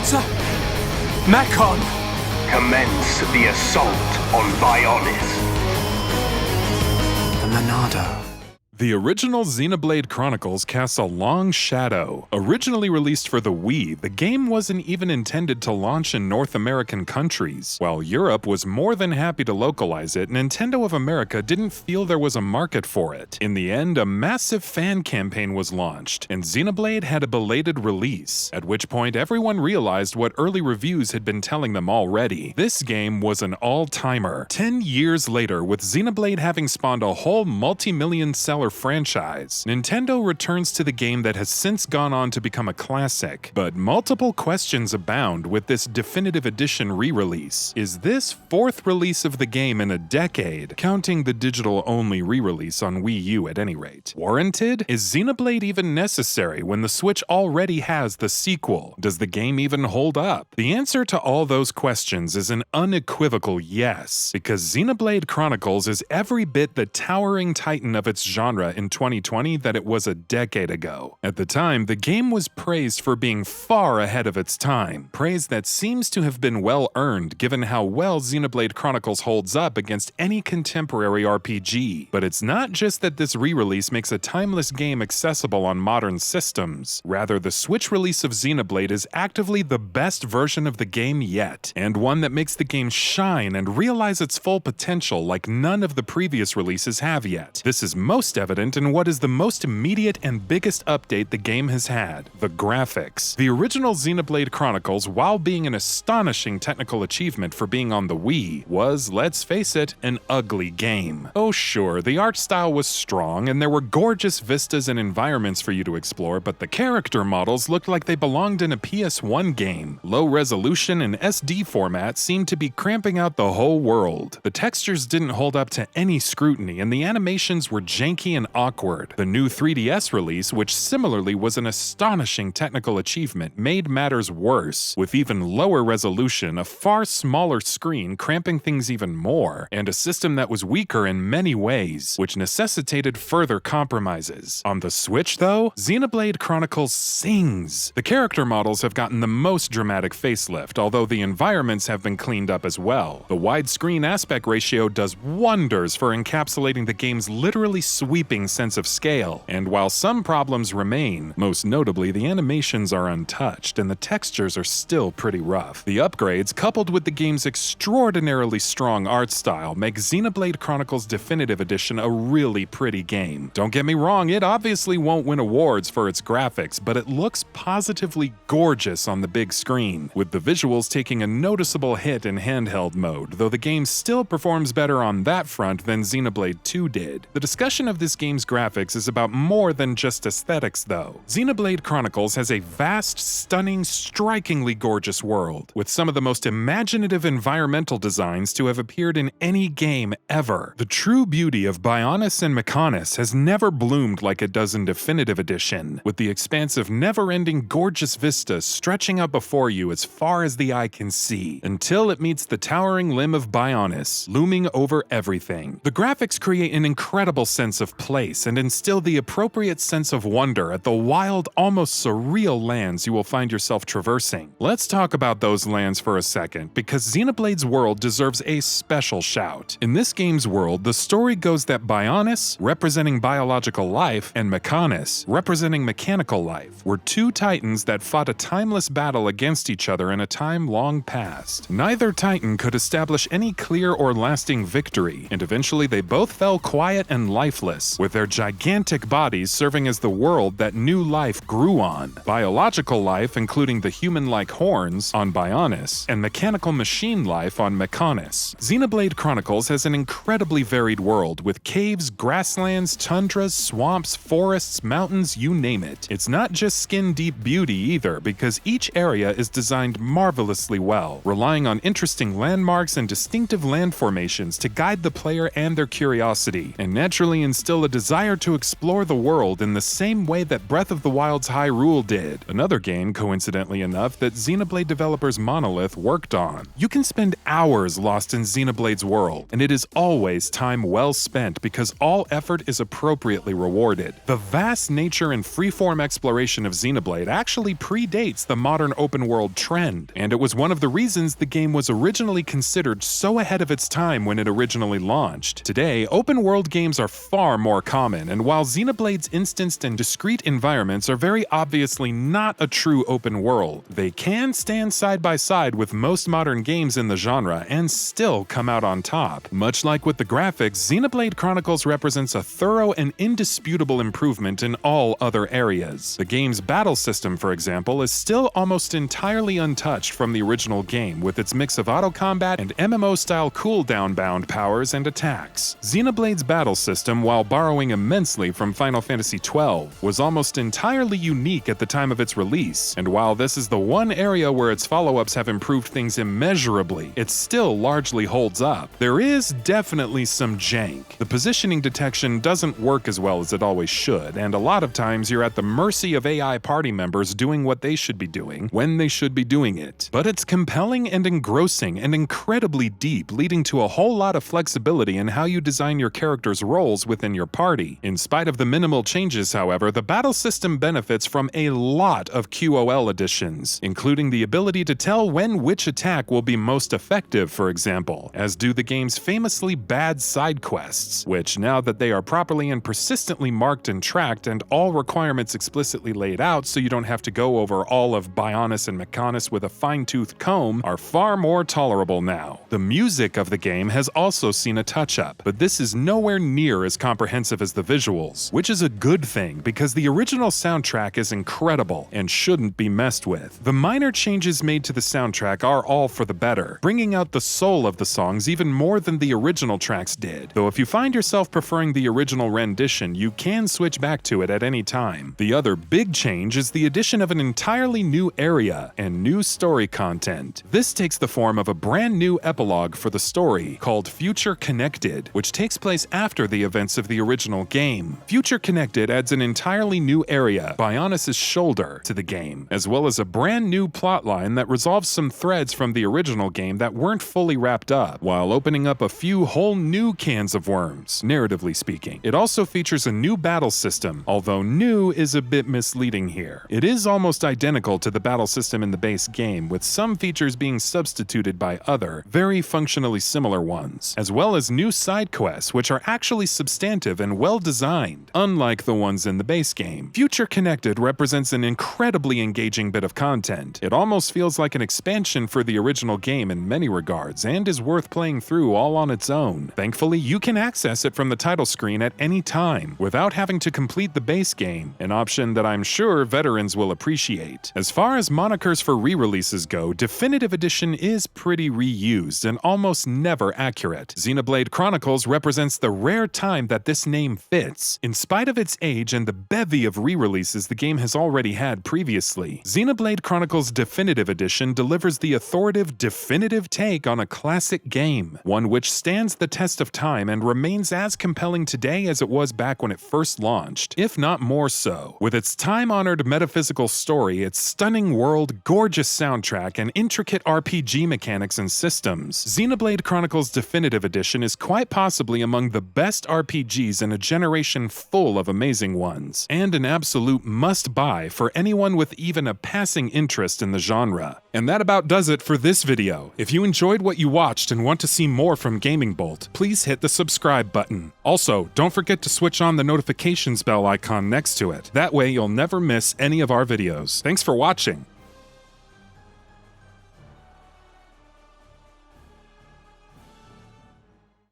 Sir? Mechon! Commence the assault on Bionis. The Monado. The original Xenoblade Chronicles casts a long shadow. Originally released for the Wii, the game wasn't even intended to launch in North American countries. While Europe was more than happy to localize it, Nintendo of America didn't feel there was a market for it. In the end, a massive fan campaign was launched, and Xenoblade had a belated release, at which point everyone realized what early reviews had been telling them already. This game was an all-timer. 10 years later, with Xenoblade having spawned a whole multi-million seller franchise, Nintendo returns to the game that has since gone on to become a classic. But multiple questions abound with this Definitive Edition re-release. Is this fourth release of the game in a decade, counting the digital-only re-release on Wii U at any rate, warranted? Is Xenoblade even necessary when the Switch already has the sequel? Does the game even hold up? The answer to all those questions is an unequivocal yes, because Xenoblade Chronicles is every bit the towering titan of its genre in 2020 that it was a decade ago. At the time, the game was praised for being far ahead of its time, praise that seems to have been well earned given how well Xenoblade Chronicles holds up against any contemporary RPG. But it's not just that this re-release makes a timeless game accessible on modern systems. Rather, the Switch release of Xenoblade is actively the best version of the game yet, and one that makes the game shine and realize its full potential like none of the previous releases have yet. This is most evident in what is the most immediate and biggest update the game has had: the graphics. The original Xenoblade Chronicles, while being an astonishing technical achievement for being on the Wii, was, let's face it, an ugly game. Oh sure, the art style was strong and there were gorgeous vistas and environments for you to explore, but the character models looked like they belonged in a PS1 game. Low resolution and SD format seemed to be cramping out the whole world. The textures didn't hold up to any scrutiny and the animations were janky and awkward. The new 3DS release, which similarly was an astonishing technical achievement, made matters worse, with even lower resolution, a far smaller screen cramping things even more, and a system that was weaker in many ways, which necessitated further compromises. On the Switch, though, Xenoblade Chronicles sings. The character models have gotten the most dramatic facelift, although the environments have been cleaned up as well. The widescreen aspect ratio does wonders for encapsulating the game's literally sweeping sense of scale, and while some problems remain, most notably the animations are untouched and the textures are still pretty rough. The upgrades, coupled with the game's extraordinarily strong art style, make Xenoblade Chronicles Definitive Edition a really pretty game. Don't get me wrong, it obviously won't win awards for its graphics, but it looks positively gorgeous on the big screen, with the visuals taking a noticeable hit in handheld mode, though the game still performs better on that front than Xenoblade 2 did. The discussion of this game's graphics is about more than just aesthetics, though. Xenoblade Chronicles has a vast, stunning, strikingly gorgeous world, with some of the most imaginative environmental designs to have appeared in any game ever. The true beauty of Bionis and Mechonis has never bloomed like it does in Definitive Edition, with the expansive, never-ending gorgeous vistas stretching out before you as far as the eye can see, until it meets the towering limb of Bionis, looming over everything. The graphics create an incredible sense of place and instill the appropriate sense of wonder at the wild, almost surreal lands you will find yourself traversing. Let's talk about those lands for a second, because Xenoblade's world deserves a special shout. In this game's world, the story goes that Bionis, representing biological life, and Mechonis, representing mechanical life, were two titans that fought a timeless battle against each other in a time long past. Neither titan could establish any clear or lasting victory, and eventually they both fell quiet and lifeless, with their gigantic bodies serving as the world that new life grew on. Biological life, including the human-like horns, on Bionis, and mechanical machine life on Mechonis. Xenoblade Chronicles has an incredibly varied world, with caves, grasslands, tundras, swamps, forests, mountains, you name it. It's not just skin-deep beauty either, because each area is designed marvelously well, relying on interesting landmarks and distinctive land formations to guide the player and their curiosity, and naturally instill still a desire to explore the world in the same way that Breath of the Wild's Hyrule did, another game, coincidentally enough, that Xenoblade developers Monolith worked on. You can spend hours lost in Xenoblade's world, and it is always time well spent because all effort is appropriately rewarded. The vast nature and freeform exploration of Xenoblade actually predates the modern open-world trend, and it was one of the reasons the game was originally considered so ahead of its time when it originally launched. Today, open-world games are far more common, and while Xenoblade's instanced and discrete environments are very obviously not a true open world, they can stand side by side with most modern games in the genre and still come out on top. Much like with the graphics, Xenoblade Chronicles represents a thorough and indisputable improvement in all other areas. The game's battle system, for example, is still almost entirely untouched from the original game, with its mix of auto combat and MMO-style cooldown-bound powers and attacks. Xenoblade's battle system, while borrowing immensely from Final Fantasy XII, was almost entirely unique at the time of its release, and while this is the one area where its follow-ups have improved things immeasurably, it still largely holds up. There is definitely some jank. The positioning detection doesn't work as well as it always should, and a lot of times you're at the mercy of AI party members doing what they should be doing, when they should be doing it. But it's compelling and engrossing and incredibly deep, leading to a whole lot of flexibility in how you design your character's roles within your party. In spite of the minimal changes, however, the battle system benefits from a lot of QOL additions, including the ability to tell when which attack will be most effective, for example, as do the game's famously bad side quests, which, now that they are properly and persistently marked and tracked and all requirements explicitly laid out so you don't have to go over all of Bionis and Mechonis with a fine-tooth comb, are far more tolerable now. The music of the game has also seen a touch-up, but this is nowhere near as comprehensive as the visuals, which is a good thing because the original soundtrack is incredible and shouldn't be messed with. The minor changes made to the soundtrack are all for the better, bringing out the soul of the songs even more than the original tracks did, though if you find yourself preferring the original rendition, you can switch back to it at any time. The other big change is the addition of an entirely new area and new story content. This takes the form of a brand new epilogue for the story called Future Connected, which takes place after the events of the original game. Future Connected adds an entirely new area, Bionis' Shoulder, to the game, as well as a brand new plotline that resolves some threads from the original game that weren't fully wrapped up, while opening up a few whole new cans of worms, narratively speaking. It also features a new battle system, although new is a bit misleading here. It is almost identical to the battle system in the base game, with some features being substituted by other, very functionally similar ones, as well as new side quests which are actually substantive and well designed, unlike the ones in the base game. Future Connected represents an incredibly engaging bit of content. It almost feels like an expansion for the original game in many regards, and is worth playing through all on its own. Thankfully, you can access it from the title screen at any time, without having to complete the base game, an option that I'm sure veterans will appreciate. As far as monikers for re-releases go, Definitive Edition is pretty reused and almost never accurate. Xenoblade Chronicles represents the rare time that this name fits, in spite of its age and the bevy of re-releases the game has already had previously. Xenoblade Chronicles Definitive Edition delivers the authoritative, definitive take on a classic game, one which stands the test of time and remains as compelling today as it was back when it first launched, if not more so. With its time-honored metaphysical story, its stunning world, gorgeous soundtrack, and intricate RPG mechanics and systems, Xenoblade Chronicles Definitive Edition is quite possibly among the best RPGs in a generation full of amazing ones, and an absolute must-buy for anyone with even a passing interest in the genre. And that about does it for this video. If you enjoyed what you watched and want to see more from GamingBolt, please hit the subscribe button. Also, don't forget to switch on the notifications bell icon next to it. That way you'll never miss any of our videos. Thanks for watching.